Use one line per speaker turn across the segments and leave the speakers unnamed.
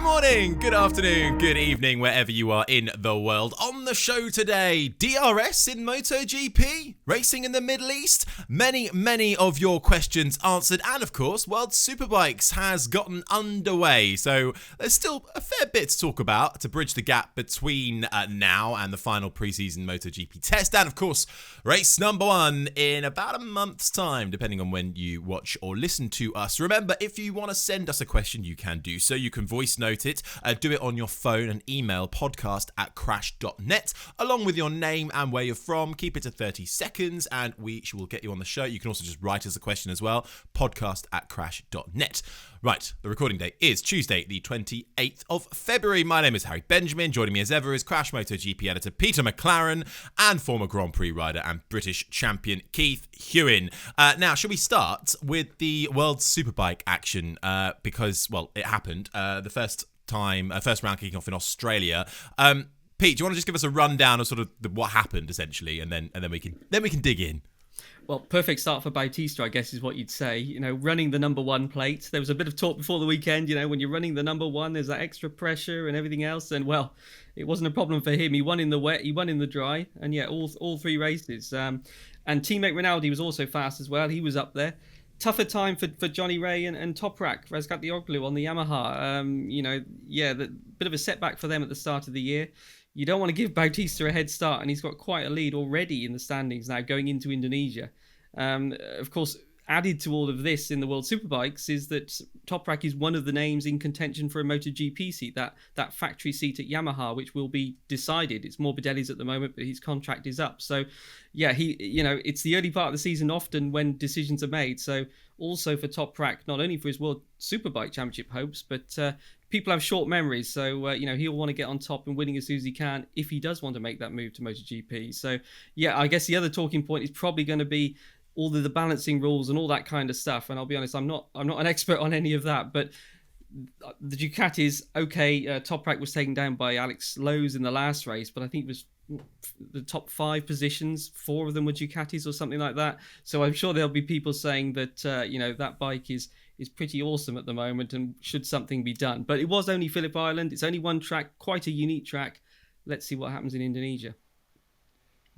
morning, good afternoon, good evening, wherever you are in the world. On the show today, DRS in MotoGP, racing in the Middle East, many of your questions answered, and of course, World Superbikes has gotten underway. So there's still a fair bit to talk about to bridge the gap between now and the final pre-season MotoGP test. And of course, race number 1 in about a month's time, depending on when you watch or listen to us. Remember, if you want to send us a question, you can do so. You can voice note it, do it on your phone and email podcast@crash.net along with your name and where you're from. Keep it to 30 seconds and we will get you on the show. You can also just write us a question as well, podcast@crash.net. Right, the recording date is Tuesday, the 28th of February. My name is Harry Benjamin. Joining me as ever is Crash MotoGP editor Peter McLaren and former Grand Prix rider and British champion Keith Huewen. Now, should we start with the World Superbike action? Because, well, it happened. The first round kicking off in Australia. Pete, do you want to just give us a rundown of sort of what happened essentially, and then we can dig in?
Well, perfect start for Bautista, I guess, is what you'd say. You know, running the number 1 plate. There was a bit of talk before the weekend, you know, when you're running the number 1, there's that extra pressure and everything else. And, well, it wasn't a problem for him. He won in the wet, he won in the dry, and, yeah, all 3 races. And teammate Rinaldi was also fast as well. He was up there. Tougher time for Johnny Ray and Toprak, Razgatlioglu on the Yamaha. You know, yeah, bit of a setback for them at the start of the year. You don't want to give Bautista a head start, and he's got quite a lead already in the standings now going into Indonesia. Of course, added to all of this in the World Superbikes is that Toprak is one of the names in contention for a MotoGP seat, that factory seat at Yamaha, which will be decided. It's Morbidelli's at the moment, but his contract is up. So, yeah, it's the early part of the season often when decisions are made. So, also for Toprak, not only for his World Superbike Championship hopes, but people have short memories. So, he'll want to get on top and winning as soon as he can if he does want to make that move to MotoGP. So, yeah, I guess the other talking point is probably going to be all the balancing rules and all that kind of stuff. And I'll be honest, I'm not an expert on any of that, but the Ducatis, okay, Toprak was taken down by Alex Lowe's in the last race, but I think it was the top 5 positions, 4 of them were Ducatis or something like that. So I'm sure there'll be people saying that, that bike is pretty awesome at the moment and should something be done. But it was only Phillip Island. It's only one track, quite a unique track. Let's see what happens in Indonesia.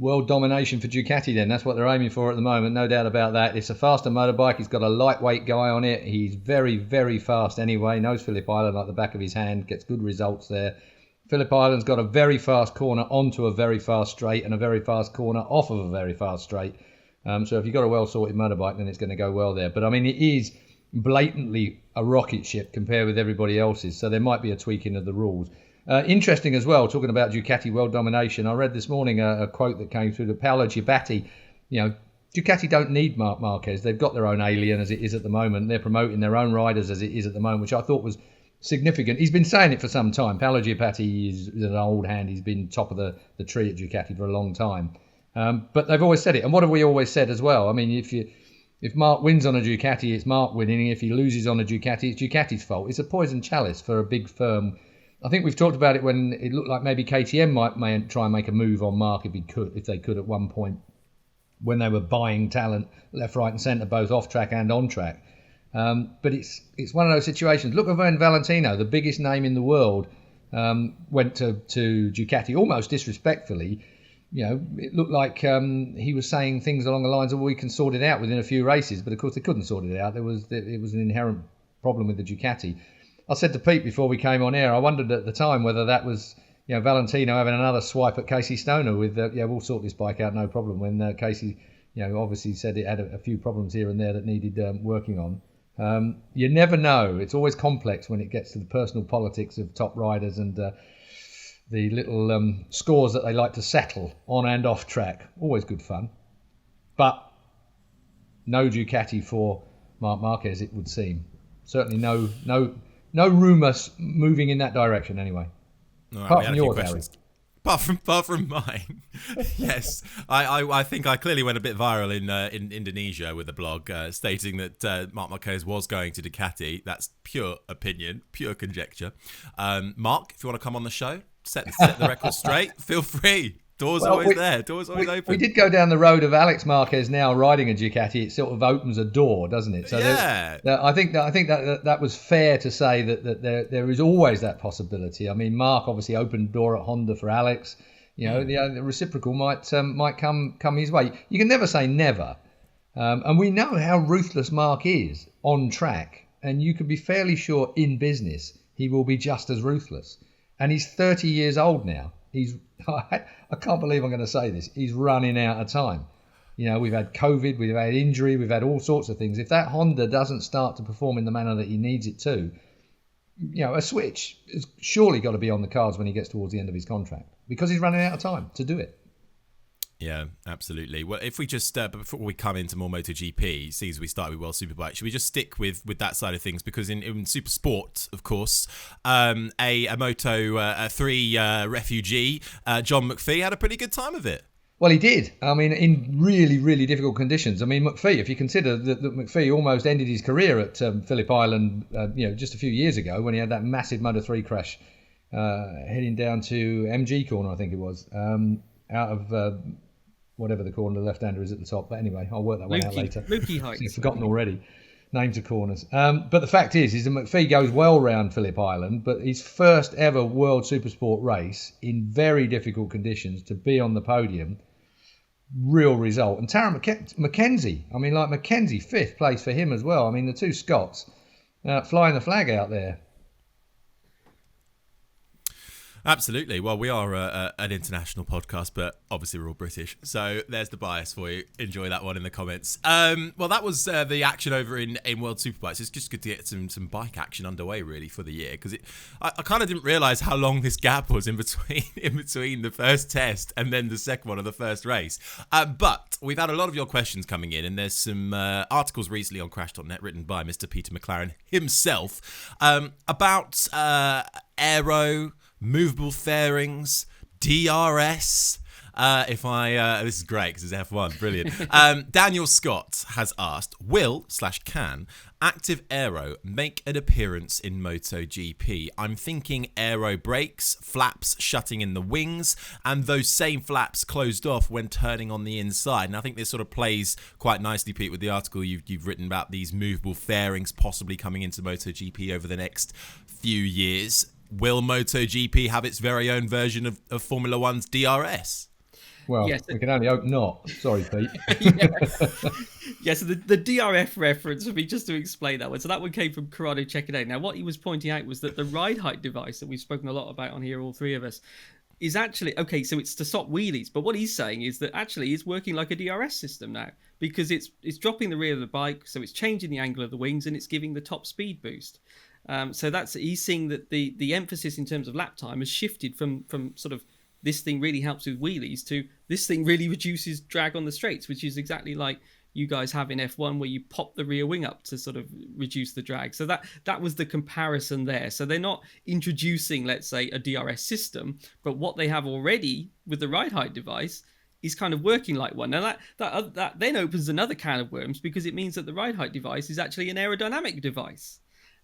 World domination for Ducati then. That's what they're aiming for at the moment, no doubt about that. It's a faster motorbike. He's got a lightweight guy on it. He's very, very fast anyway. Knows Phillip Island like the back of his hand. Gets good results there. Phillip Island's got a very fast corner onto a very fast straight and a very fast corner off of a very fast straight. So if you've got a well-sorted motorbike, then it's going to go well there. But, I mean, it is blatantly a rocket ship compared with everybody else's. So there might be a tweaking of the rules. Interesting as well, talking about Ducati world domination. I read this morning a quote that came through the Paolo Gibatti. You know, Ducati don't need Marquez. They've got their own alien as it is at the moment. They're promoting their own riders as it is at the moment, which I thought was significant. He's been saying it for some time. Paolo Gibatti is an old hand. He's been top of the tree at Ducati for a long time. But they've always said it. And what have we always said as well? I mean, if Mark wins on a Ducati, it's Mark winning. If he loses on a Ducati, it's Ducati's fault. It's a poison chalice for a big firm. I think we've talked about it when it looked like maybe KTM might try and make a move on Mark if they could at one point when they were buying talent left, right and centre, both off track and on track. But it's one of those situations. Look at Valentino, the biggest name in the world, went to Ducati almost disrespectfully. You know, it looked like he was saying things along the lines of, well, we can sort it out within a few races. But of course they couldn't sort it out. It was an inherent problem with the Ducati. I said to Pete before we came on air, I wondered at the time whether that was, Valentino having another swipe at Casey Stoner with, we'll sort this bike out, no problem. When Casey, obviously said it had a few problems here and there that needed working on. You never know. It's always complex when it gets to the personal politics of top riders and the little scores that they like to settle on and off track. Always good fun. But no Ducati for Marc Marquez, it would seem. Certainly no rumours moving in that direction anyway.
All right,
apart from yours, Harry.
Apart from mine, yes. I think I clearly went a bit viral in Indonesia with a blog stating that Marc Marquez was going to Ducati. That's pure opinion, pure conjecture. Mark, if you want to come on the show, set the record straight, feel free. Doors
Well,
always there. Doors always open.
We did go down the road of Alex Marquez now riding a Ducati. It sort of opens a door, doesn't it? So
Yeah.
I think that was fair to say that there is always that possibility. I mean, Mark obviously opened the door at Honda for Alex. You know, the reciprocal might come his way. You can never say never. And we know how ruthless Mark is on track, and you can be fairly sure in business he will be just as ruthless. And he's 30 years old now. I can't believe I'm going to say this. He's running out of time. You know, we've had COVID, we've had injury, we've had all sorts of things. If that Honda doesn't start to perform in the manner that he needs it to, you know, a switch has surely got to be on the cards when he gets towards the end of his contract, because he's running out of time to do it.
Yeah, absolutely. Well, if we just, before we come into more MotoGP, see as we start with World Superbike, should we just stick with that side of things? Because in Super Sport, of course, a Moto 3 refugee, John McPhee, had a pretty good time of it. Well,
he did. I mean, in really, really difficult conditions. I mean, McPhee, if you consider that McPhee almost ended his career at Phillip Island, just a few years ago when he had that massive Moto 3 crash heading down to MG corner, I think it was, out of... whatever the corner, the left-hander is at the top. But anyway, I'll work that one out later.
Lukey Heights.
I've forgotten already. Names of corners. But the fact is that McPhee goes well round Phillip Island, but his first ever World Supersport race in very difficult conditions to be on the podium, real result. And Taron Mackenzie, Mackenzie, 5th place for him as well. I mean, the two Scots flying the flag out there.
Absolutely. Well, we are an international podcast, but obviously we're all British. So there's the bias for you. Enjoy that one in the comments. Well, that was the action over in World Superbike. So it's just good to get some bike action underway, really, for the year. Because I kind of didn't realise how long this gap was in between the first test and then the second one of the first race. But we've had a lot of your questions coming in, and there's some articles recently on Crash.net written by Mr. Peter McLaren himself about aero, movable fairings, DRS. This is great because it's F1, brilliant. Daniel Scott has asked, can active aero make an appearance in MotoGP? I'm thinking aero brakes, flaps shutting in the wings, and those same flaps closed off when turning on the inside. And I think this sort of plays quite nicely, Pete, with the article you've written about these movable fairings possibly coming into MotoGP over the next few years. Will MotoGP have its very own version of Formula One's DRS?
Well, yes. We can only hope not. Sorry, Pete.
So the DRF reference, for me, just to explain that one. So that one came from Corrado Cecchinato. Now, what he was pointing out was that the ride height device that we've spoken a lot about on here, all three of us, is actually, okay, so it's to stop wheelies. But what he's saying is that actually it's working like a DRS system now, because it's dropping the rear of the bike, so it's changing the angle of the wings, and it's giving the top speed boost. So he's seeing that the emphasis in terms of lap time has shifted from sort of this thing really helps with wheelies to this thing really reduces drag on the straights, which is exactly like you guys have in F1 where you pop the rear wing up to sort of reduce the drag. So that was the comparison there. So they're not introducing, let's say, a DRS system, but what they have already with the ride height device is kind of working like one. Now that then opens another can of worms, because it means that the ride height device is actually an aerodynamic device.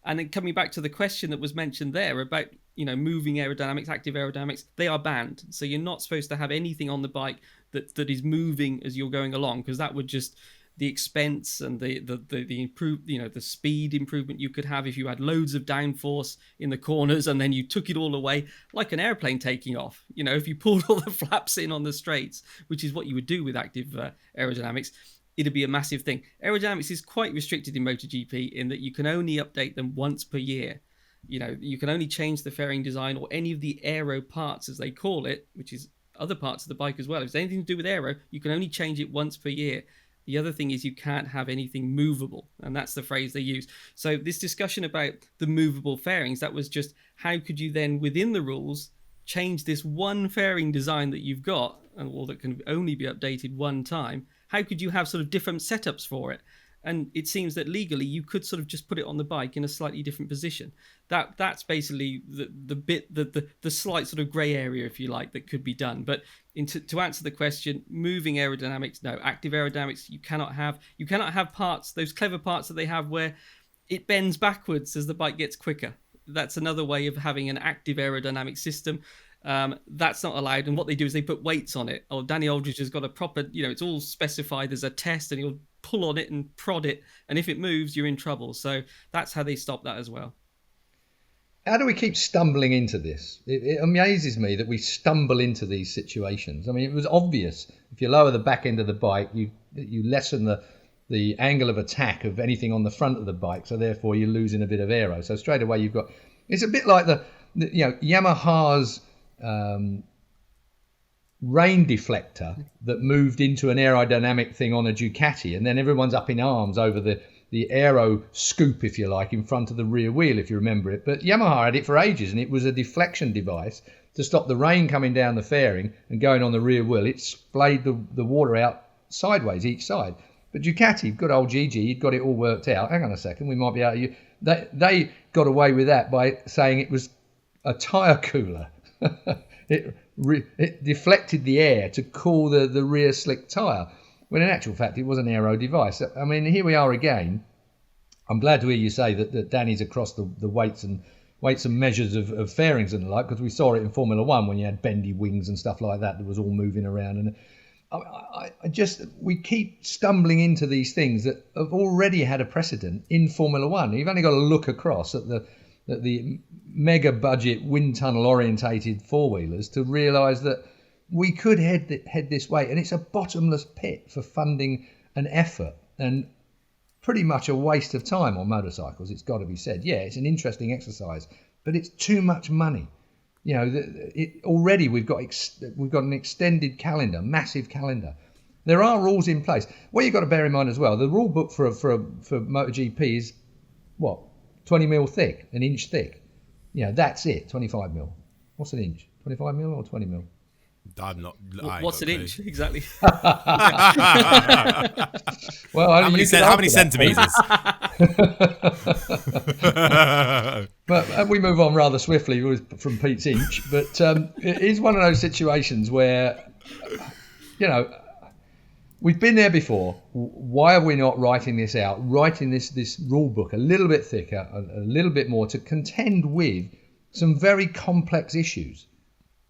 And then coming back to the question that was mentioned there about, moving aerodynamics, active aerodynamics, they are banned. So you're not supposed to have anything on the bike that is moving as you're going along, because that would just the expense and the improve, the speed improvement you could have if you had loads of downforce in the corners and then you took it all away like an airplane taking off. If you pulled all the flaps in on the straights, which is what you would do with active aerodynamics, it'd be a massive thing. Aerodynamics is quite restricted in MotoGP in that you can only update them once per year. You can only change the fairing design or any of the aero parts, as they call it, which is other parts of the bike as well. If it's anything to do with aero, you can only change it once per year. The other thing is you can't have anything movable, and that's the phrase they use. So this discussion about the movable fairings, that was just how could you then, within the rules, change this one fairing design that you've got, or that can only be updated one time. How could you have sort of different setups for it? And it seems that legally you could sort of just put it on the bike in a slightly different position. That's basically the slight sort of grey area, if you like, that could be done. But to answer the question, moving aerodynamics, no. Active aerodynamics, you cannot have parts, those clever parts that they have where it bends backwards as the bike gets quicker. That's another way of having an active aerodynamic system. That's not allowed. And what they do is they put weights on it. Danny Aldridge has got a proper, it's all specified. There's a test, and he'll pull on it and prod it. And if it moves, you're in trouble. So that's how they stop that as well.
How do we keep stumbling into this? It amazes me that we stumble into these situations. I mean, it was obvious. If you lower the back end of the bike, you lessen the angle of attack of anything on the front of the bike. So therefore, you're losing a bit of aero. So straight away, you've got. It's a bit like the Yamaha's rain deflector that moved into an aerodynamic thing on a Ducati, and then everyone's up in arms over the aero scoop, if you like, in front of the rear wheel, if you remember it. But Yamaha had it for ages, and it was a deflection device to stop the rain coming down the fairing and going on the rear wheel. It splayed the water out sideways each side. But Ducati, good old Gigi, he'd got it all worked out. Hang on a second, we might be able to... They got away with that by saying it was a tyre cooler. It deflected the air to cool the rear slick tyre, when in actual fact it was an aero device. I mean, here we are again. I'm glad to hear you say that Danny's across the weights and measures of fairings and the like, because we saw it in Formula One when you had bendy wings and stuff like that was all moving around. And we keep stumbling into these things that have already had a precedent in Formula One. You've only got to look across at the mega budget wind tunnel orientated four-wheelers to realise that we could head this way, and it's a bottomless pit for funding and effort, and pretty much a waste of time on motorcycles. It's got to be said. Yeah, it's an interesting exercise, but it's too much money. Already we've got an extended calendar, massive calendar. There are rules in place. What you've got to bear in mind as well, the rule book for MotoGP is what, 20 mil thick, an inch thick. That's it. 25 mil. What's an inch? 25 mil or 20 mil?
I'm not.
What's an inch exactly?
Well,
how many centimeters?
But we move on rather swiftly from Pete's inch. But it is one of those situations where, we've been there before. Why are we not writing this out? Writing this rule book a little bit thicker, a little bit more to contend with some very complex issues.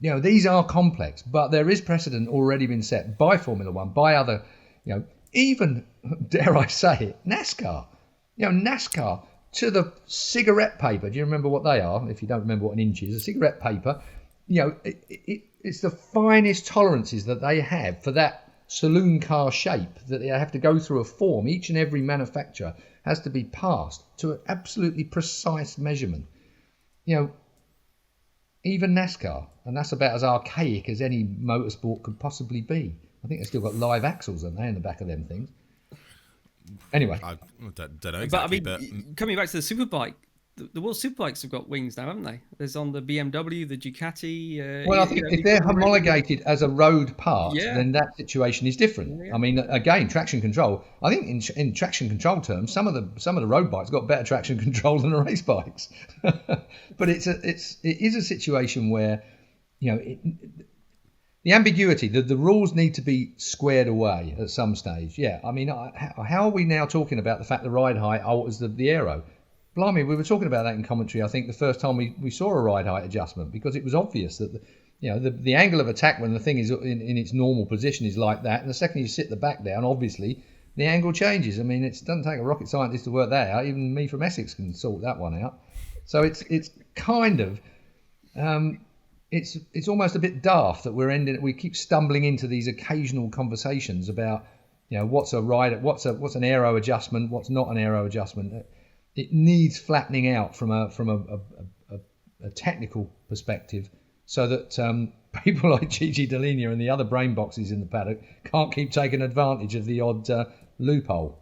These are complex, but there is precedent already been set by Formula One, by other, even, dare I say it, NASCAR. NASCAR to the cigarette paper. Do you remember what they are? If you don't remember what an inch is, a cigarette paper, it's the finest tolerances that they have for that saloon car shape that they have to go through a form. Each and every manufacturer has to be passed to an absolutely precise measurement. Even NASCAR, and that's about as archaic as any motorsport could possibly be. I think they've still got live axles, haven't they, in the back of them things? Anyway.
I don't know exactly,
but coming back to the Superbike, the World Superbikes have got wings now, haven't they? There's on the BMW, the Ducati.
Well, I think if they're homologated as a road part, then that situation is different. Yeah. I mean, again, traction control. I think in traction control terms, some of the road bikes got better traction control than the race bikes. But it is a situation where, the ambiguity, the rules need to be squared away at some stage. Yeah, I mean, how are we now talking about the fact the ride height alters the aero? Blimey, we were talking about that in commentary, I think, the first time we saw a ride height adjustment, because it was obvious that the angle of attack when the thing is in its normal position is like that, and the second you sit the back down, obviously, the angle changes. I mean, it doesn't take a rocket scientist to work that out. Even me from Essex can sort that one out. So it's kind of... It's almost a bit daft that we keep stumbling into these occasional conversations about, what's an aero adjustment, what's not an aero adjustment. It needs flattening out from a technical perspective, so that people like Gigi Dall'Igna and the other brain boxes in the paddock can't keep taking advantage of the odd loophole.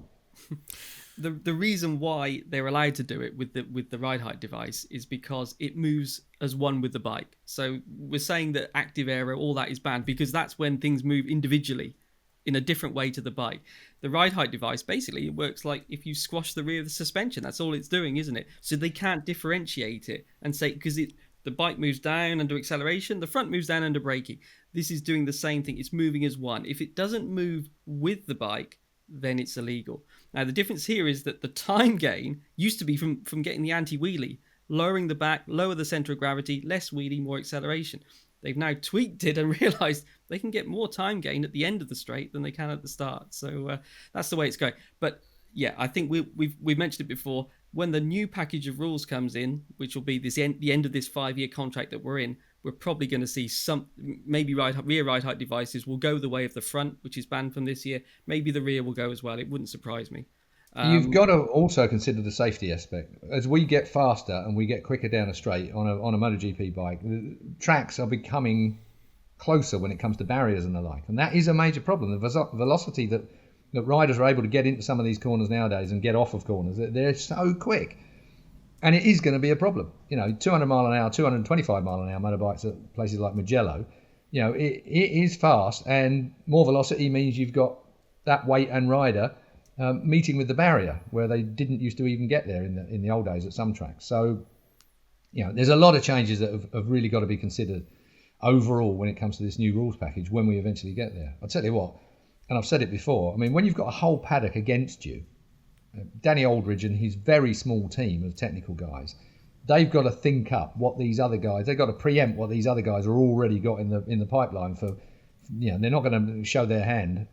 The reason why they're allowed to do it with the ride height device is because it moves as one with the bike. So we're saying that active aero, all that is banned, because that's when things move individually in a different way to the bike. The ride height device, basically, it works like if you squash the rear of the suspension. That's all it's doing, isn't it? So they can't differentiate it and say, because the bike moves down under acceleration, the front moves down under braking. This is doing the same thing. It's moving as one. If it doesn't move with the bike, then it's illegal. Now, the difference here is that the time gain used to be from getting the anti-wheelie, lowering the back, lower the center of gravity, less wheelie, more acceleration. they've now tweaked it and realised they can get more time gain at the end of the straight than they can at the start. So that's the way it's going. But yeah, I think we've mentioned it before. When the new package of rules comes in, which will be the end of this 5-year contract that we're in, we're probably going to see maybe rear ride height devices will go the way of the front, which is banned from this year. Maybe the rear will go as well. It wouldn't surprise me.
You've got to also consider the safety aspect. As we get faster and we get quicker down a straight on a MotoGP bike, the tracks are becoming closer when it comes to barriers and the like. And that is a major problem. The velocity that riders are able to get into some of these corners nowadays and get off of corners, they're so quick. And it is going to be a problem. 200 mile an hour, 225 mile an hour motorbikes at places like Mugello, it is fast, and more velocity means you've got that weight and rider meeting with the barrier where they didn't used to even get there in the old days at some tracks. So, there's a lot of changes that have really got to be considered overall when it comes to this new rules package when we eventually get there. I'll tell you what, and I've said it before, I mean, when you've got a whole paddock against you, Danny Aldridge and his very small team of technical guys, they've got to think up what these other guys, they've got to preempt what these other guys are already got in the pipeline for. They're not going to show their hand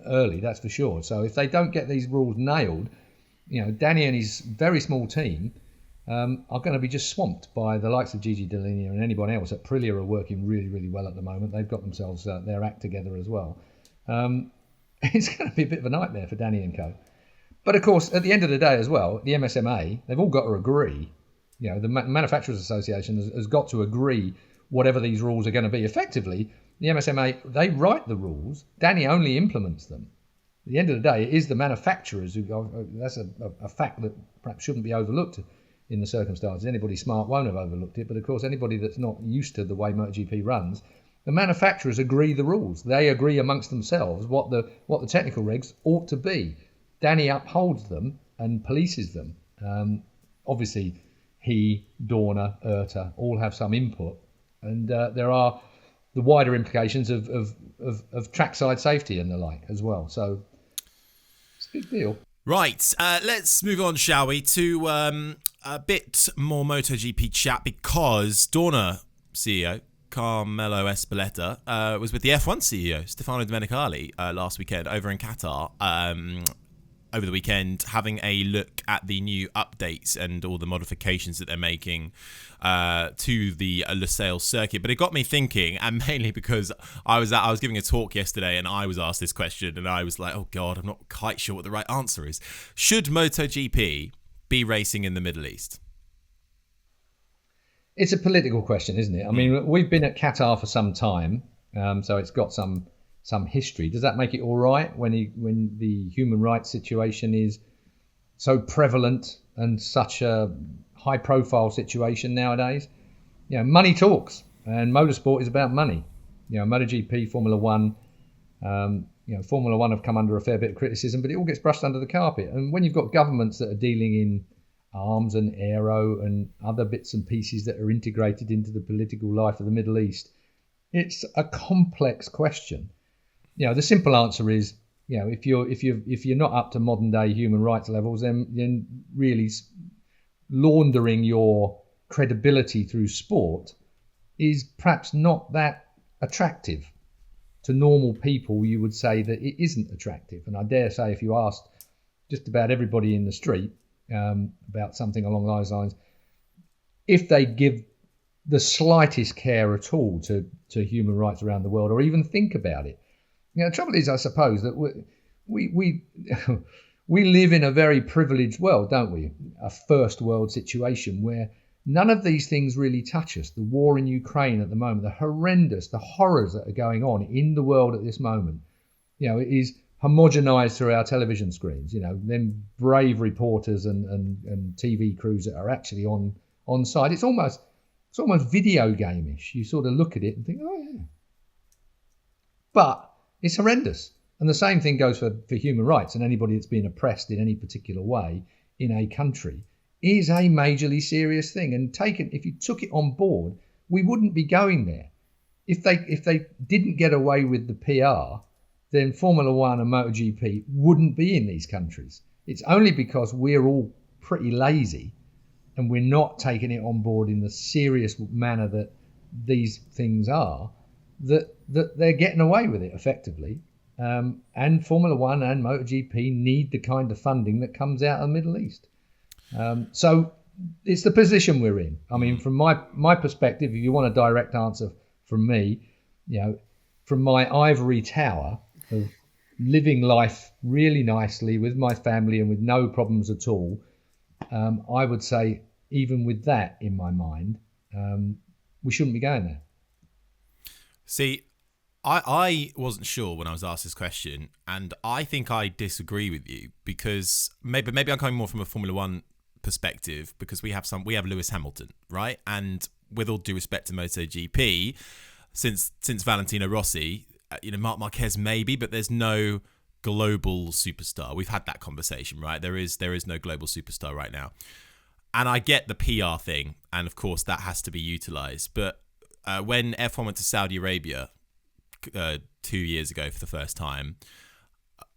early, that's for sure. So if they don't get these rules nailed, Danny and his very small team are going to be just swamped by the likes of Gigi Dall'Igna and anyone else. Aprilia are working really, really well at the moment. They've got themselves their act together as well. It's going to be a bit of a nightmare for Danny and co. But of course, at the end of the day as well, the MSMA, they've all got to agree. The Manufacturers Association has got to agree whatever these rules are going to be. Effectively, the MSMA, they write the rules. Danny only implements them. At the end of the day, it is the manufacturers who that's a fact that perhaps shouldn't be overlooked in the circumstances. Anybody smart won't have overlooked it. But of course, anybody that's not used to the way MotoGP runs, the manufacturers agree the rules. They agree amongst themselves what the technical regs ought to be. Danny upholds them and polices them. Obviously, he, Dorna, Erta all have some input, and there are the wider implications of trackside safety and the like as well. So it's a big deal.
Right, let's move on, shall we, to a bit more MotoGP chat, because Dorna CEO Carmelo Espeleta was with the F1 CEO Stefano Domenicali last weekend over in Qatar. Over the weekend, having a look at the new updates and all the modifications that they're making to the Lusail circuit. But it got me thinking, and mainly because I was giving a talk yesterday and I was asked this question and I was like, oh God, I'm not quite sure what the right answer is. Should MotoGP be racing in the Middle East?
It's a political question, isn't it? I mean, we've been at Qatar for some time, so it's got some history. Does that make it all right when the human rights situation is so prevalent and such a high-profile situation nowadays? Money talks, and motorsport is about money. MotoGP, Formula One, Formula One have come under a fair bit of criticism, but it all gets brushed under the carpet. And when you've got governments that are dealing in arms and aero and other bits and pieces that are integrated into the political life of the Middle East, it's a complex question. The simple answer is, if you're not up to modern day human rights levels, then really laundering your credibility through sport is perhaps not that attractive. To normal people, you would say that it isn't attractive. And I dare say if you asked just about everybody in the street about something along those lines, if they give the slightest care at all to human rights around the world, or even think about it. The trouble is, I suppose, that we live in a very privileged world, don't we? A first world situation where none of these things really touch us. The war in Ukraine at the moment, the horrors that are going on in the world at this moment, it is homogenized through our television screens. Them brave reporters and TV crews that are actually on site. It's almost video game-ish. You sort of look at it and think, oh yeah. But it's horrendous. And the same thing goes for human rights, and anybody that's been oppressed in any particular way in a country is a majorly serious thing. And if you took it on board, we wouldn't be going there. If they didn't get away with the PR, then Formula One and MotoGP wouldn't be in these countries. It's only because we're all pretty lazy and we're not taking it on board in the serious manner that these things are, that they're getting away with it effectively. And Formula One and MotoGP need the kind of funding that comes out of the Middle East. So it's the position we're in. I mean, from my perspective, if you want a direct answer from me, from my ivory tower of living life really nicely with my family and with no problems at all, I would say, even with that in my mind, we shouldn't be going there.
See, I wasn't sure when I was asked this question, and I think I disagree with you, because maybe I'm coming more from a Formula One perspective, because we have Lewis Hamilton, right? And with all due respect to MotoGP, since Valentino Rossi, Marc Marquez maybe, but there's no global superstar. We've had that conversation, right? There is no global superstar right now. And I get the PR thing, and of course that has to be utilised. But when F1 went to Saudi Arabia 2 years ago for the first time,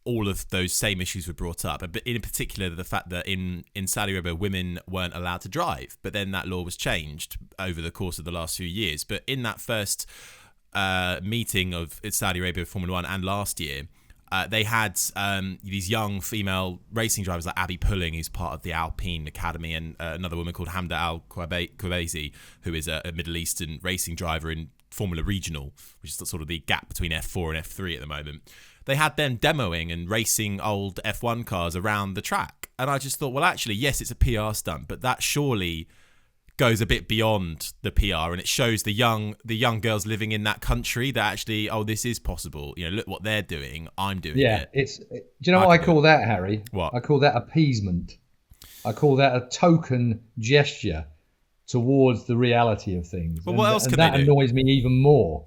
all of those same issues were brought up. But in particular, the fact that in Saudi Arabia, women weren't allowed to drive. But then that law was changed over the course of the last few years. But in that first meeting of Saudi Arabia Formula One and last year, they had these young female racing drivers like Abby Pulling, who's part of the Alpine Academy, and another woman called Hamda Al-Qubaisi, who is a Middle Eastern racing driver in Formula Regional, which is sort of the gap between F4 and F3 at the moment. They had them demoing and racing old F1 cars around the track. And I just thought, well, actually, yes, it's a PR stunt, but that surely goes a bit beyond the PR, and it shows the young girls living in that country that actually, this is possible. Look what they're doing. I'm doing it.
Do you know what I call that, Harry?
What?
I call that appeasement. I call that a token gesture towards the reality of things.
But what else can
that
they do?
annoys me even more,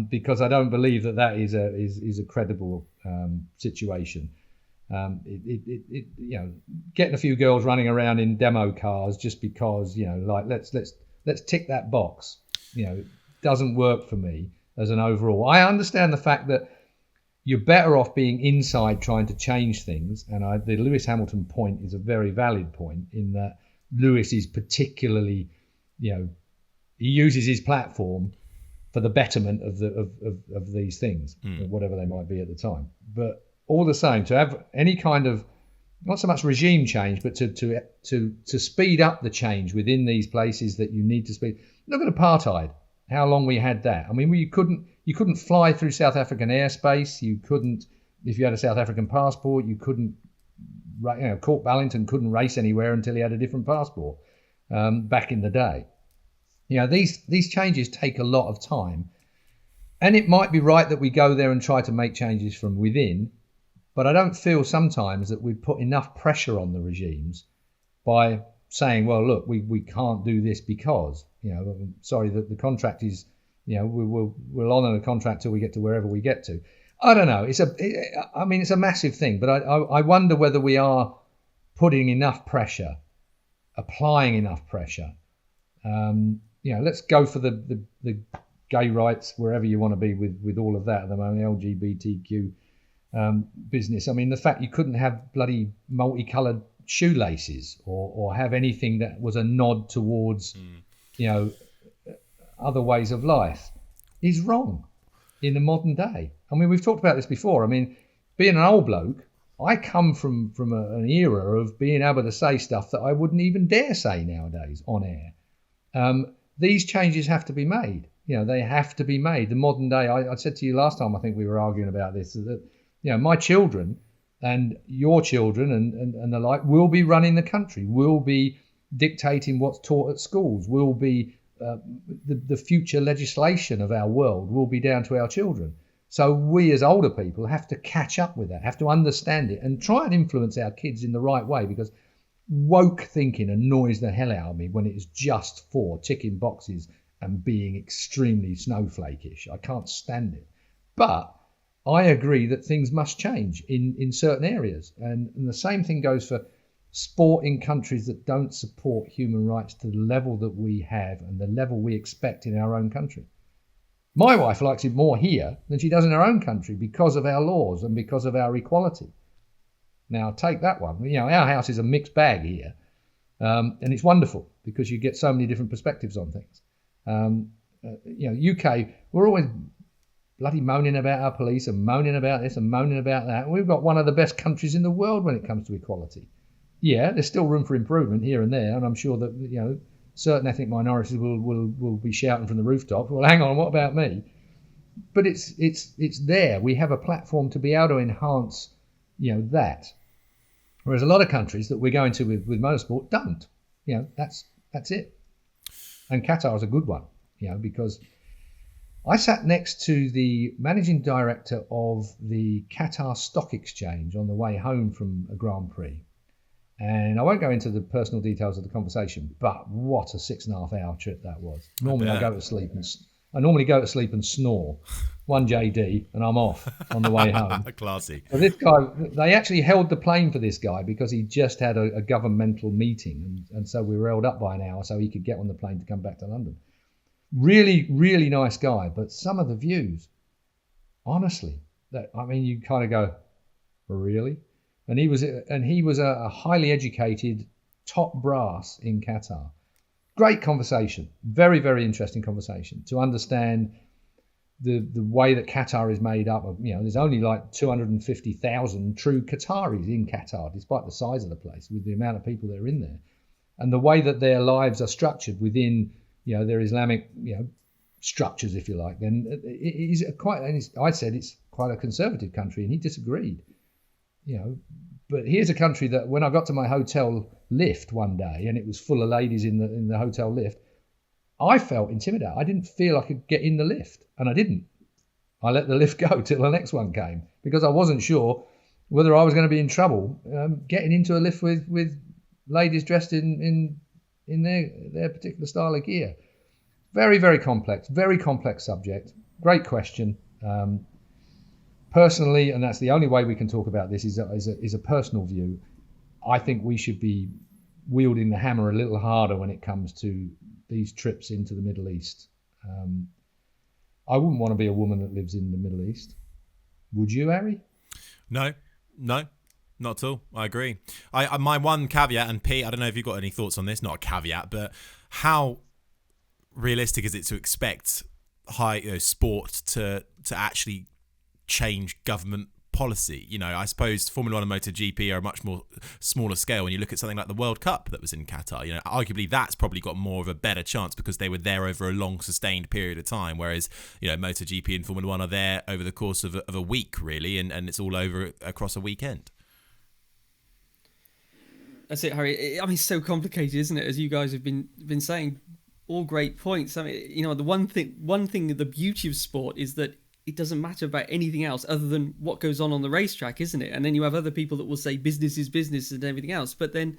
because I don't believe that is a credible situation. Getting a few girls running around in demo cars just because let's tick that box, doesn't work for me as an overall. I understand the fact that you're better off being inside trying to change things, and the Lewis Hamilton point is a very valid point in that Lewis is particularly, he uses his platform for the betterment of these things, whatever they might be at the time. But all the same, to have any kind of, not so much regime change, but to speed up the change within these places that you need to speed. Look at apartheid, how long we had that. I mean, you couldn't fly through South African airspace. You couldn't, if you had a South African passport, you couldn't, Court Ballington couldn't race anywhere until he had a different passport back in the day. These changes take a lot of time. And it might be right that we go there and try to make changes from within, but I don't feel sometimes that we put enough pressure on the regimes by saying, well, look, we can't do this because, sorry, that the contract is, we'll honour the contract till we get to wherever we get to. I don't know. It's a massive thing, but I wonder whether we are putting enough pressure, applying enough pressure. Let's go for the gay rights wherever you want to be with all of that at the moment, LGBTQ business. I mean, the fact you couldn't have bloody multicoloured shoelaces or have anything that was a nod towards, other ways of life is wrong in the modern day. I mean, we've talked about this before. I mean, being an old bloke, I come from an era of being able to say stuff that I wouldn't even dare say nowadays on air. These changes have to be made. They have to be made. The modern day, I said to you last time, I think we were arguing about this, that, my children and your children and the like will be running the country, will be dictating what's taught at schools, will be the future legislation of our world will be down to our children. So we as older people have to catch up with that, have to understand it and try and influence our kids in the right way, because woke thinking annoys the hell out of me when it is just for ticking boxes and being extremely snowflakish. I can't stand it. But I agree that things must change in certain areas. And the same thing goes for sport in countries that don't support human rights to the level that we have and the level we expect in our own country. My wife likes it more here than she does in her own country because of our laws and because of our equality. Now, take that one. Our house is a mixed bag here. And it's wonderful because you get so many different perspectives on things. UK, we're always bloody moaning about our police and moaning about this and moaning about that. We've got one of the best countries in the world when it comes to equality. Yeah, there's still room for improvement here and there, and I'm sure that certain ethnic minorities will be shouting from the rooftops, well, hang on, what about me? But it's there. We have a platform to be able to enhance that. Whereas a lot of countries that we're going to with motorsport don't. That's it. And Qatar is a good one, because I sat next to the managing director of the Qatar Stock Exchange on the way home from a Grand Prix. And I won't go into the personal details of the conversation, but what a 6.5 hour trip that was. Normally I normally go to sleep and snore. One JD and I'm off on the way home.
Classy.
So this guy, they actually held the plane for this guy because he just had a governmental meeting, and so we were held up by an hour so he could get on the plane to come back to London. Really, really nice guy, but some of the views, honestly, you kind of go, really? And he was a highly educated top brass in Qatar. Great conversation, very, very interesting conversation to understand the way that Qatar is made up of. There's only like 250,000 true Qataris in Qatar, despite the size of the place, with the amount of people that are in there, and the way that their lives are structured within their Islamic structures, if you like. Then I said it's quite a conservative country, and he disagreed. But here's a country that when I got to my hotel lift one day and it was full of ladies in the hotel lift, I felt intimidated. I didn't feel I could get in the lift, and I didn't. I let the lift go till the next one came because I wasn't sure whether I was going to be in trouble getting into a lift with ladies dressed in their particular style of gear. Very, very complex subject. Great question. Personally, and that's the only way we can talk about this, is a personal view. I think we should be wielding the hammer a little harder when it comes to these trips into the Middle East. I wouldn't want to be a woman that lives in the Middle East. Would you, Harry?
No, not at all. I agree. My one caveat, and Pete, I don't know if you've got any thoughts on this, not a caveat, but how realistic is it to expect sport to actually change government policy? I suppose Formula 1 and MotoGP are a much more smaller scale. When you look at something like the World Cup that was in Qatar, arguably that's probably got more of a better chance because they were there over a long sustained period of time, whereas MotoGP and Formula 1 are there over the course of a week really, and it's all over across a weekend.
That's it, Harry. It's so complicated, isn't it? As you guys have been saying, all great points. The one thing, the beauty of sport is that it doesn't matter about anything else other than what goes on the racetrack, isn't it? And then you have other people that will say business is business and everything else. But then,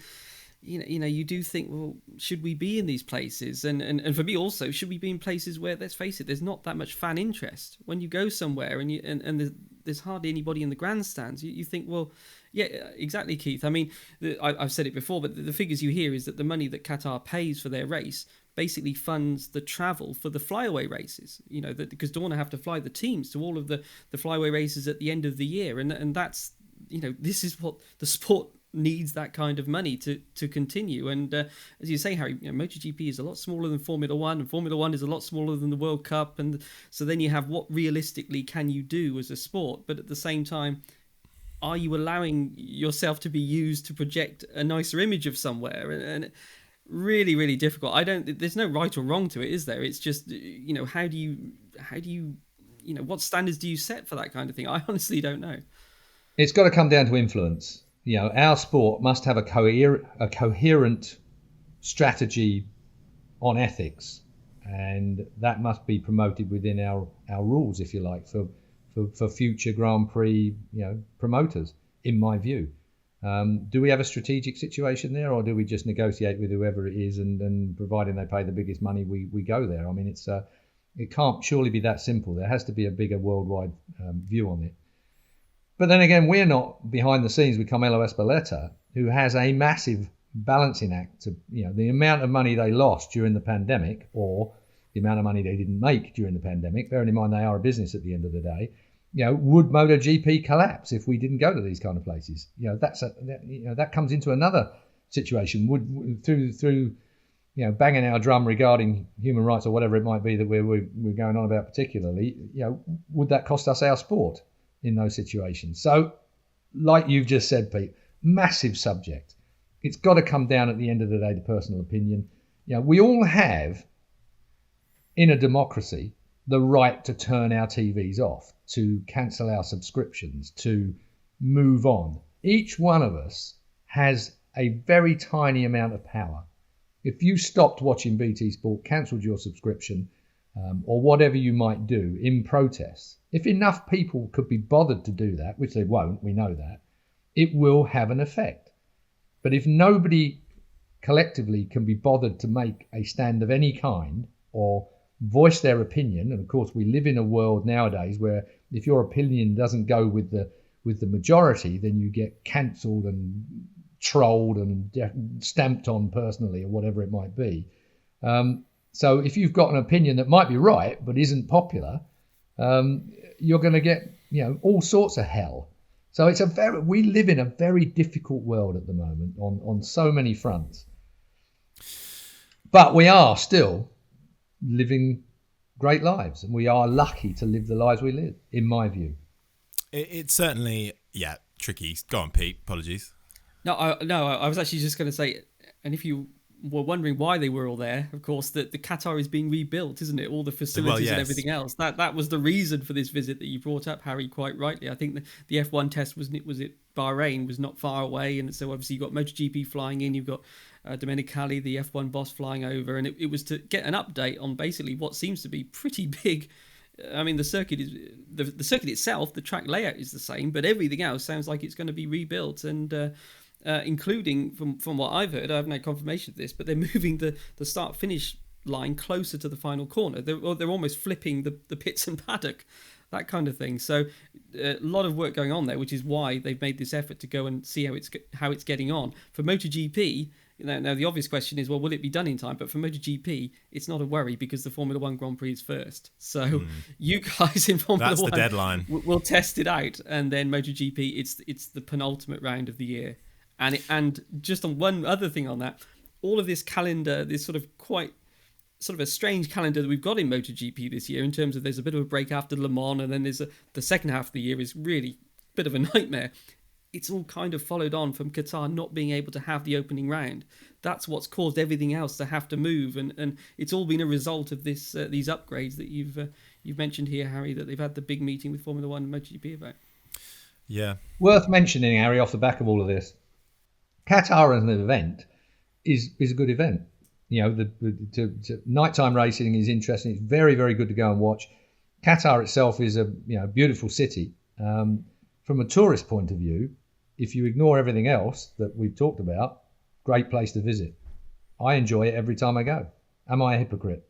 you do think, well, should we be in these places? And for me also, should we be in places where, let's face it, there's not that much fan interest? When you go somewhere and there's hardly anybody in the grandstands, you think, well, yeah, exactly, Keith. I've said it before, but the figures you hear is that the money that Qatar pays for their race basically funds the travel for the flyaway races, because don't want to have to fly the teams to all of the flyaway races at the end of the year. And that's, this is what the sport needs, that kind of money to continue. And as you say, Harry, MotoGP is a lot smaller than Formula 1, and Formula 1 is a lot smaller than the World Cup. And so then you have what realistically can you do as a sport? But at the same time, are you allowing yourself to be used to project a nicer image of somewhere? And really, really difficult. There's no right or wrong to it, is there? It's just, how do you, what standards do you set for that kind of thing? I honestly don't know.
It's got to come down to influence. Our sport must have a coherent strategy on ethics, and that must be promoted within our rules, if you like, for future Grand Prix, promoters, in my view. Do we have a strategic situation there, or do we just negotiate with whoever it is, and providing they pay the biggest money, we go there? It can't surely be that simple. There has to be a bigger worldwide view on it. But then again, we're not behind the scenes with Carmelo Espeleta, who has a massive balancing act to, the amount of money they lost during the pandemic, or the amount of money they didn't make during the pandemic, bearing in mind they are a business at the end of the day. Would MotoGP collapse if we didn't go to these kind of places? That comes into another situation. Would through banging our drum regarding human rights or whatever it might be that we're going on about particularly, would that cost us our sport in those situations? So, like you've just said, Pete, massive subject. It's got to come down at the end of the day to personal opinion. We all have, in a democracy, the right to turn our TVs off, to cancel our subscriptions, to move on. Each one of us has a very tiny amount of power. If you stopped watching BT Sport, cancelled your subscription, or whatever you might do in protest, if enough people could be bothered to do that, which they won't, we know that, it will have an effect. But if nobody collectively can be bothered to make a stand of any kind or voice their opinion, and of course we live in a world nowadays where if your opinion doesn't go with the majority, then you get cancelled and trolled and stamped on personally or whatever it might be. So if you've got an opinion that might be right but isn't popular, you're going to get all sorts of hell. So we live in a very difficult world at the moment on so many fronts. But we are still living great lives, and we are lucky to live the lives we live, in my view.
It's certainly, tricky. Go on, Pete. Apologies.
No, I was actually just going to say, and if you were wondering why they were all there, of course, the Qatar is being rebuilt, isn't it? All the facilities and everything else. That was the reason for this visit that you brought up, Harry, quite rightly. I think the F1 test was it Bahrain was not far away, and so obviously you've got MotoGP flying in, you've got Domenicali, the F1 boss, flying over, and it was to get an update on basically what seems to be pretty big. I mean, the circuit is the circuit itself, the track layout is the same, but everything else sounds like it's going to be rebuilt, and including from what I've heard, I have no confirmation of this, but they're moving the start-finish line closer to the final corner. They're almost flipping the pits and paddock, that kind of thing. So a lot of work going on there, which is why they've made this effort to go and see how it's getting on. For MotoGP, now the obvious question is, well, will it be done in time? But for MotoGP, it's not a worry because the Formula One Grand Prix is first. So you guys in Formula One,
that's the deadline.
We'll test it out, and then MotoGP, it's the penultimate round of the year. And just on one other thing on that, all of this calendar, this sort of a strange calendar that we've got in MotoGP this year, in terms of there's a bit of a break after Le Mans, and then there's the second half of the year is really a bit of a nightmare. It's all kind of followed on from Qatar not being able to have the opening round. That's what's caused everything else to have to move, and it's all been a result of these upgrades that you've mentioned here, Harry, that they've had the big meeting with Formula One and MotoGP about.
Yeah. Worth mentioning, Harry, off the back of all of this, Qatar as an event is a good event. Nighttime racing is interesting. It's very, very good to go and watch. Qatar itself is a beautiful city. From a tourist point of view, if you ignore everything else that we've talked about, great place to visit. I enjoy it every time I go. Am I a hypocrite?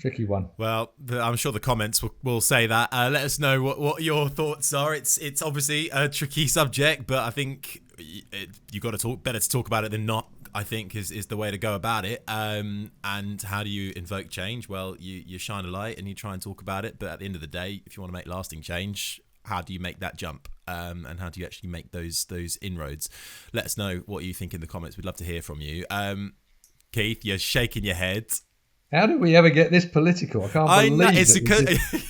Tricky one.
Well, I'm sure the comments will say that. Let us know what your thoughts are. It's obviously a tricky subject, but I think you've got to talk. Better to talk about it than not, I think, is the way to go about it. And how do you invoke change? Well, you shine a light and you try and talk about it. But at the end of the day, if you want to make lasting change, how do you make that jump? And how do you actually make those inroads? Let us know what you think in the comments. We'd love to hear from you. Keith, you're shaking your head.
How did we ever get this political? I can't believe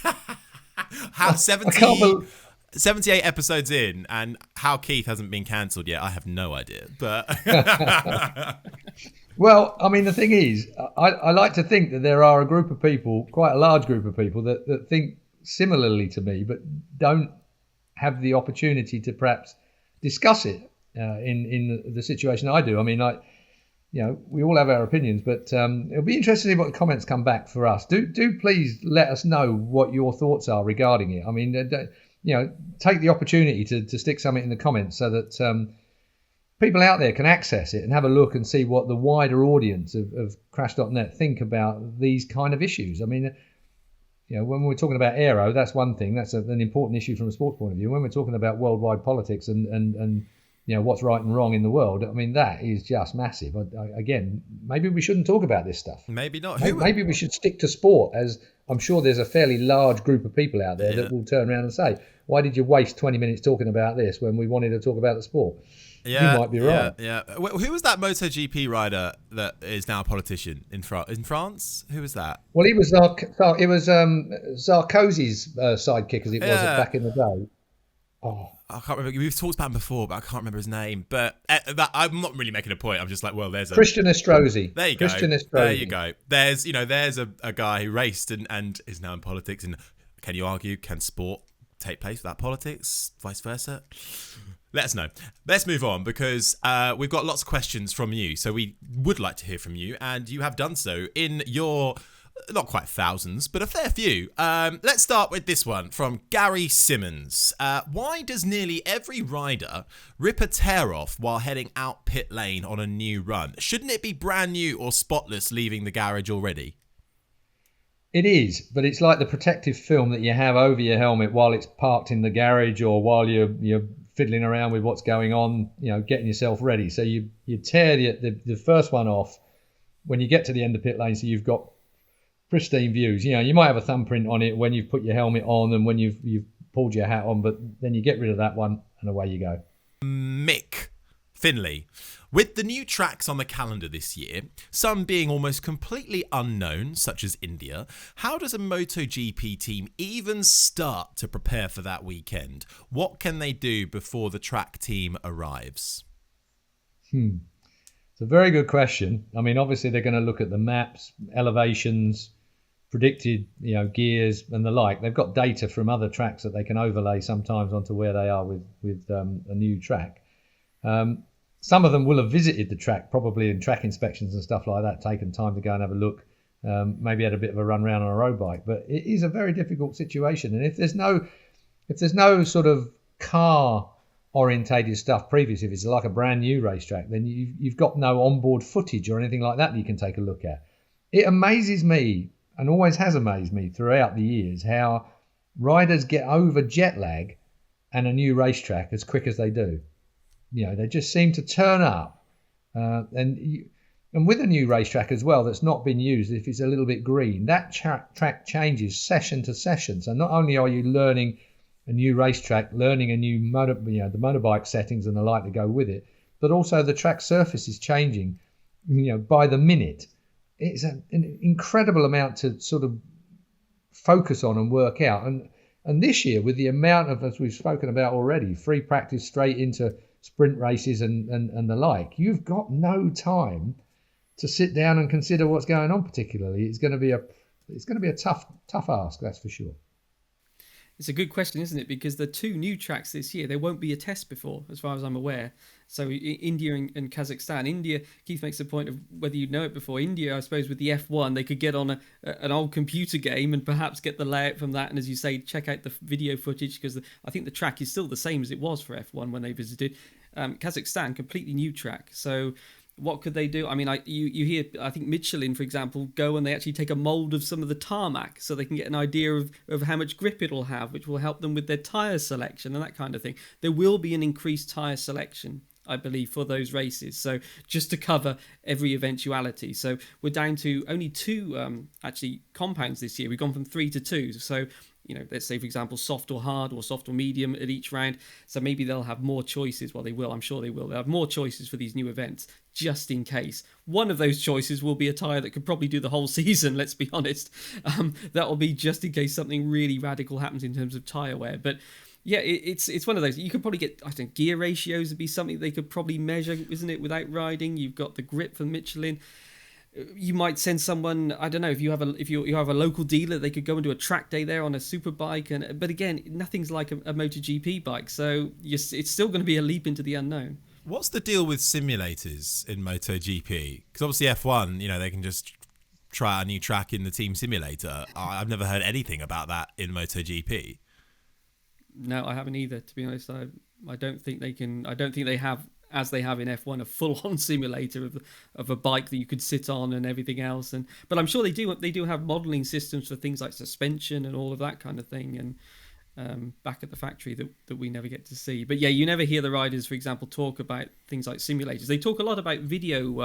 how 78 episodes in, and how Keith hasn't been cancelled yet, I have no idea. But
well, I mean, the thing is, I like to think that there are a group of people, quite a large group of people, that think similarly to me, but don't have the opportunity to perhaps discuss it in the situation I do. I mean, we all have our opinions, but it'll be interesting to see what the comments come back for us. Do please let us know what your thoughts are regarding it. I mean, take the opportunity to stick something in the comments so that people out there can access it and have a look and see what the wider audience of Crash.net think about these kind of issues. I mean, when we're talking about aero, that's one thing. That's an important issue from a sports point of view. When we're talking about worldwide politics and what's right and wrong in the world, I mean, that is just massive. Again, maybe we shouldn't talk about this stuff.
Maybe not.
Maybe we should stick to sport, as I'm sure there's a fairly large group of people out there that will turn around and say, why did you waste 20 minutes talking about this when we wanted to talk about the sport?
Yeah,
you might be right.
Yeah. Who was that MotoGP rider that is now a politician in France? Who was that?
Well, it was Sarkozy's sidekick, as it was back in the day. Oh,
I can't remember. We've talked about him before, but I can't remember his name. But I'm not really making a point. I'm just like, well, there's
Christian Estrosi.
There you go. There you go. There's a guy who raced and is now in politics. And can you argue, can sport take place without politics? Vice versa? Let us know. Let's move on because we've got lots of questions from you. So we would like to hear from you, and you have done so in your, not quite thousands, but a fair few. Let's start with this one from Gary Simmons. Why does nearly every rider rip a tear off while heading out pit lane on a new run? Shouldn't it be brand new or spotless leaving the garage already?
It is, but it's like the protective film that you have over your helmet while it's parked in the garage or while you're fiddling around with what's going on, getting yourself ready. So you tear the first one off when you get to the end of pit lane, so you've got pristine views. You might have a thumbprint on it when you've put your helmet on and when you've pulled your hat on, but then you get rid of that one and away you go.
Mick Finley. With the new tracks on the calendar this year, some being almost completely unknown, such as India, how does a MotoGP team even start to prepare for that weekend? What can they do before the track team arrives?
It's a very good question. I mean, obviously they're going to look at the maps, elevations, predicted, gears and the like. They've got data from other tracks that they can overlay sometimes onto where they are with a new track. Some of them will have visited the track, probably in track inspections and stuff like that, taken time to go and have a look, maybe had a bit of a run round on a road bike. But it is a very difficult situation. And if there's no sort of car orientated stuff previous, if it's like a brand new racetrack, then you've got no onboard footage or anything like that you can take a look at. It amazes me, and always has amazed me throughout the years, how riders get over jet lag and a new racetrack as quick as they do. They just seem to turn up, and with a new racetrack as well that's not been used, if it's a little bit green, that track changes session to session. So not only are you learning a new racetrack, learning a new the motorbike settings and the like to go with it, but also the track surface is changing, by the minute. It's an incredible amount to sort of focus on and work out. And this year, with the amount of, as we've spoken about already, free practice straight into sprint races and the like, you've got no time to sit down and consider what's going on. Particularly, it's going to be a tough ask, that's for sure.
It's a good question, isn't it? Because the two new tracks this year, there won't be a test before, as far as I'm aware. So India and Kazakhstan. India, Keith makes the point of whether you know it before. India, I suppose, with the F1, they could get on an old computer game and perhaps get the layout from that. And as you say, check out the video footage, because I think the track is still the same as it was for F1 when they visited. Kazakhstan, completely new track. So what could they do? I mean, you hear, I think Michelin, for example, go and they actually take a mould of some of the tarmac so they can get an idea of how much grip it'll have, which will help them with their tyre selection and that kind of thing. There will be an increased tyre selection, I believe, for those races. So just to cover every eventuality. So we're down to only two actually compounds this year. We've gone from 3 to 2. So, let's say, for example, soft or hard or soft or medium at each round. So maybe they'll have more choices. Well, they will. I'm sure they will. They'll have more choices for these new events, just in case. One of those choices will be a tyre that could probably do the whole season, let's be honest. That will be just in case something really radical happens in terms of tyre wear. But yeah, it's one of those. You could probably get, I think, gear ratios would be something they could probably measure, isn't it, without riding. You've got the grip from Michelin. You might send someone, I don't know, if you have a local dealer, they could go and do a track day there on a superbike. But again, nothing's like a MotoGP bike, so it's still going to be a leap into the unknown.
What's the deal with simulators in MotoGP? Because obviously F1, they can just try a new track in the team simulator. I've never heard anything about that in MotoGP.
No, I haven't either, to be honest. I don't think they can. I don't think they have, as they have in F1, a full-on simulator of a bike that you could sit on and everything else. But I'm sure they do have modelling systems for things like suspension and all of that kind of thing, and back at the factory that we never get to see. But yeah, you never hear the riders, for example, talk about things like simulators. They talk a lot about video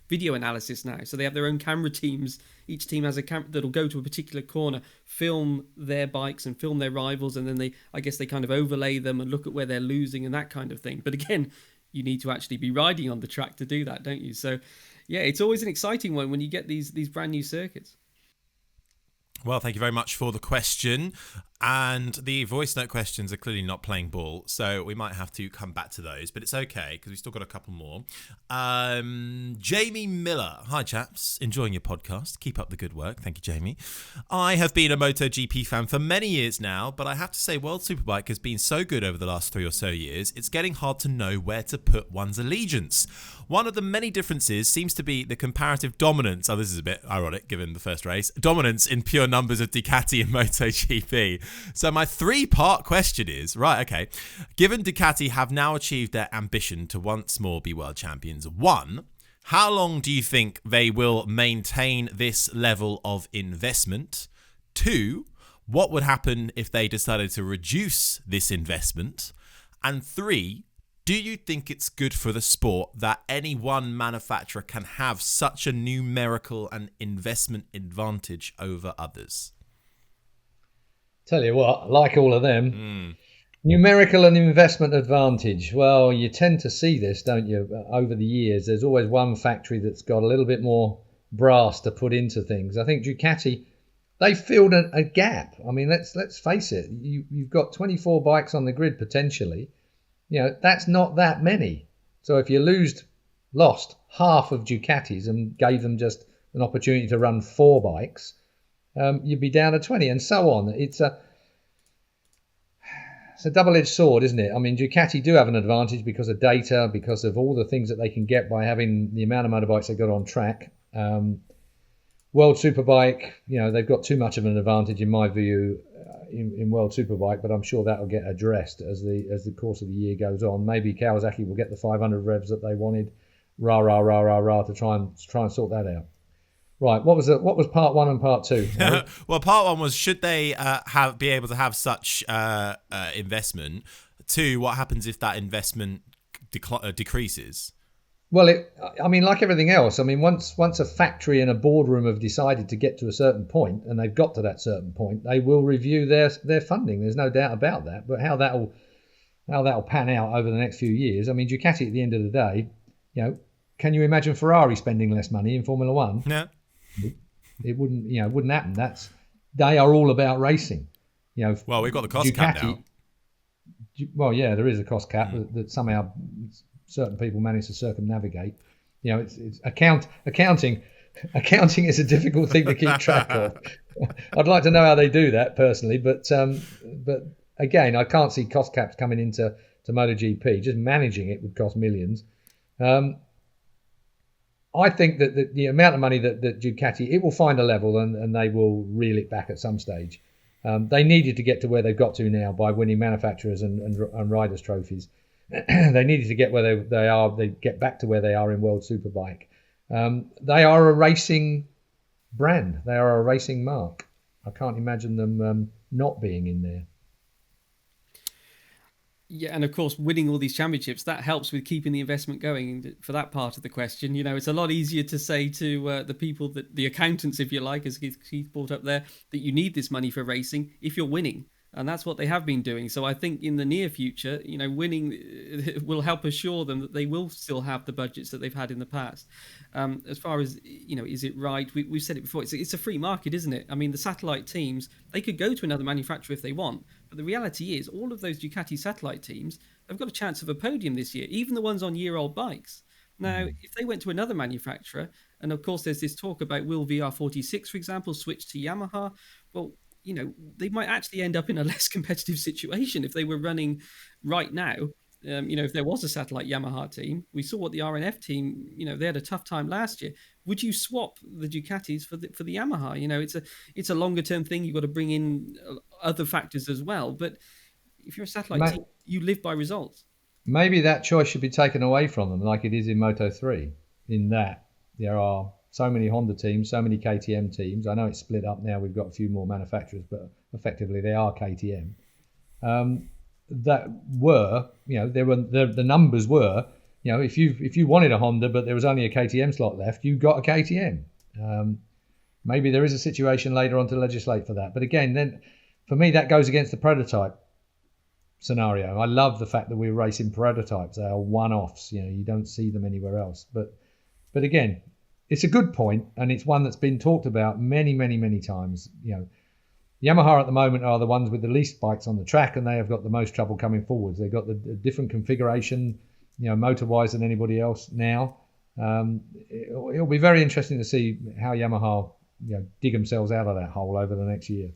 analysis now. So they have their own camera teams. Each team has a camera that'll go to a particular corner, film their bikes and film their rivals, and then they kind of overlay them and look at where they're losing and that kind of thing. But again, you need to actually be riding on the track to do that, don't you? So, yeah, it's always an exciting one when you get these brand new circuits.
Well, thank you very much for the question. And the voice note questions are clearly not playing ball, so we might have to come back to those, but it's okay because we've still got a couple more. Jamie Miller. Hi, chaps. Enjoying your podcast. Keep up the good work. Thank you, Jamie. I have been a MotoGP fan for many years now, but I have to say World Superbike has been so good over the last 3 or so years, it's getting hard to know where to put one's allegiance. One of the many differences seems to be the comparative dominance, this is a bit ironic given the first race, dominance in pure numbers of Ducati and MotoGP. So my 3-part question is, given Ducati have now achieved their ambition to once more be world champions, 1, how long do you think they will maintain this level of investment? 2, what would happen if they decided to reduce this investment? And 3, do you think it's good for the sport that any one manufacturer can have such a numerical and investment advantage over others?
Tell you what, like all of them, numerical and investment advantage. Well, you tend to see this, don't you? Over the years, there's always one factory that's got a little bit more brass to put into things. I think Ducati, they filled a gap. I mean, let's face it. You've got 24 bikes on the grid potentially. That's not that many. So if you lost half of Ducatis and gave them just an opportunity to run 4 bikes, you'd be down to 20 and so on. It's a double-edged sword, isn't it? I mean, Ducati do have an advantage because of data, because of all the things that they can get by having the amount of motorbikes they've got on track. World Superbike, they've got too much of an advantage in my view in World Superbike, but I'm sure that will get addressed as the course of the year goes on. Maybe Kawasaki will get the 500 revs that they wanted, to try and sort that out. Right, what was part 1 and part 2?
Well, part 1 was, should they be able to have such investment? 2, what happens if that investment decreases?
Well, like everything else, once a factory and a boardroom have decided to get to a certain point, and they've got to that certain point, they will review their funding. There's no doubt about that. But how that'll pan out over the next few years, Ducati at the end of the day, can you imagine Ferrari spending less money in Formula One?
Yeah.
It wouldn't happen. They are all about racing.
Well, we've got the cost cap now.
Well, yeah, there is a cost cap that somehow certain people manage to circumnavigate. It's accounting. Accounting is a difficult thing to keep track of. I'd like to know how they do that personally, but again, I can't see cost caps coming into MotoGP. Just managing it would cost millions. I think that the amount of money that Ducati, it will find a level and they will reel it back at some stage. They needed to get to where they've got to now by winning manufacturers and riders' trophies. They needed to get where they are. They get back to where they are in World Superbike. They are a racing brand. They are a racing mark. I can't imagine them not being in there.
Yeah, and of course, winning all these championships, that helps with keeping the investment going. For that part of the question, it's a lot easier to say to the people, the accountants, if you like, as Keith brought up there, that you need this money for racing if you're winning. And that's what they have been doing. So I think in the near future, winning will help assure them that they will still have the budgets that they've had in the past. As far as, is it right? We've said it before. It's a free market, isn't it? The satellite teams, they could go to another manufacturer if they want. But the reality is all of those Ducati satellite teams have got a chance of a podium this year, even the ones on year-old bikes. Now, if they went to another manufacturer, and of course there's this talk about will VR46, for example, switch to Yamaha, well, they might actually end up in a less competitive situation if they were running right now. If there was a satellite Yamaha team, we saw what the RNF team, they had a tough time last year. Would you swap the Ducatis for the Yamaha? It's a longer term thing. You've got to bring in other factors as well. But if you're a satellite team, you live by results. Maybe
that choice should be taken away from them, like it is in Moto3. In that there are so many Honda teams, so many KTM teams. I know it's split up now. We've got a few more manufacturers, but effectively they are KTM. That were, the numbers were, if you wanted a Honda, but there was only a KTM slot left, you got a KTM. Maybe there is a situation later on to legislate for that. But again, then for me, that goes against the prototype. scenario. I love the fact that we're racing prototypes. They are one-offs. You don't see them anywhere else. But again, it's a good point, and it's one that's been talked about many, many, many times. Yamaha at the moment are the ones with the least bikes on the track, and they have got the most trouble coming forwards. They've got the different configuration, motor-wise than anybody else now. It'll be very interesting to see how Yamaha dig themselves out of that hole over the next year.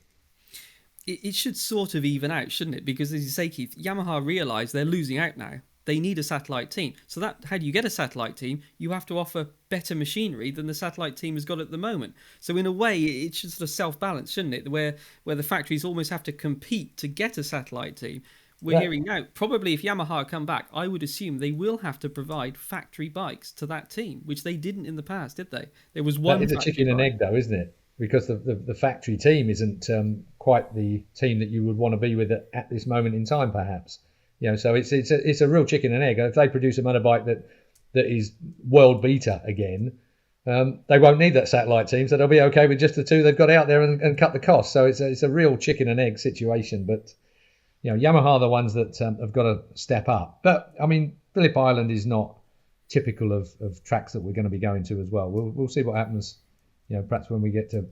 It should sort of even out, shouldn't it? Because as you say, Keith, Yamaha realise they're losing out now. They need a satellite team. So how do you get a satellite team? You have to offer better machinery than the satellite team has got at the moment. So in a way, it should sort of self-balance, shouldn't it? Where the factories almost have to compete to get a satellite team. We're hearing now, probably if Yamaha come back, I would assume they will have to provide factory bikes to that team, which they didn't in the past, did they? There was one.
That is a chicken and egg, though, isn't it? Because the factory team isn't quite the team that you would want to be with at this moment in time, perhaps. So it's a real chicken and egg. If they produce a motorbike that is world beater again, they won't need that satellite team, so they'll be okay with just the two they've got out there and cut the cost. So it's a real chicken and egg situation. But Yamaha are the ones that have got to step up. But I mean, Phillip Island is not typical of tracks that we're going to be going to as well. We'll see what happens. Perhaps when we get to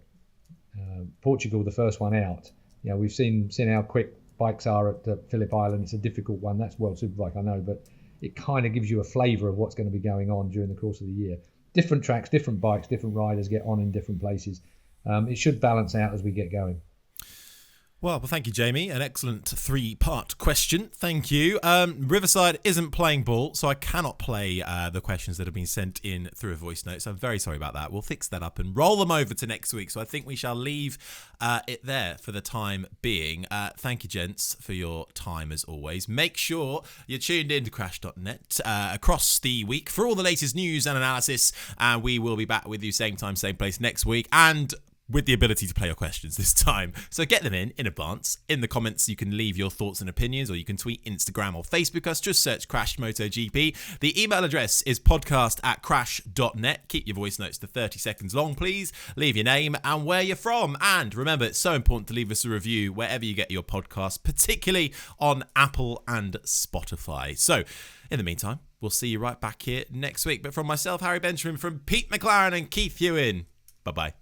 Portugal, the first one out. We've seen how quick bikes are at Phillip Island. It's a difficult one. That's World Superbike, I know, but it kind of gives you a flavour of what's going to be going on during the course of the year. Different tracks, different bikes, different riders get on in different places. It should balance out as we get going.
Well, thank you, Jamie. An excellent 3-part question. Thank you. Riverside isn't playing ball, so I cannot play the questions that have been sent in through a voice note. So I'm very sorry about that. We'll fix that up and roll them over to next week. So I think we shall leave it there for the time being. Thank you, gents, for your time as always. Make sure you're tuned in to crash.net across the week for all the latest news and analysis. And we will be back with you same time, same place next week. And with the ability to play your questions this time. So get them in advance. In the comments, you can leave your thoughts and opinions, or you can tweet, Instagram or Facebook us. Just search Crash MotoGP. The email address is podcast@crash.net. Keep your voice notes to 30 seconds long, please. Leave your name and where you're from. And remember, it's so important to leave us a review wherever you get your podcast, particularly on Apple and Spotify. So in the meantime, we'll see you right back here next week. But from myself, Harry Benjamin, from Pete McLaren and Keith Huewen, bye-bye.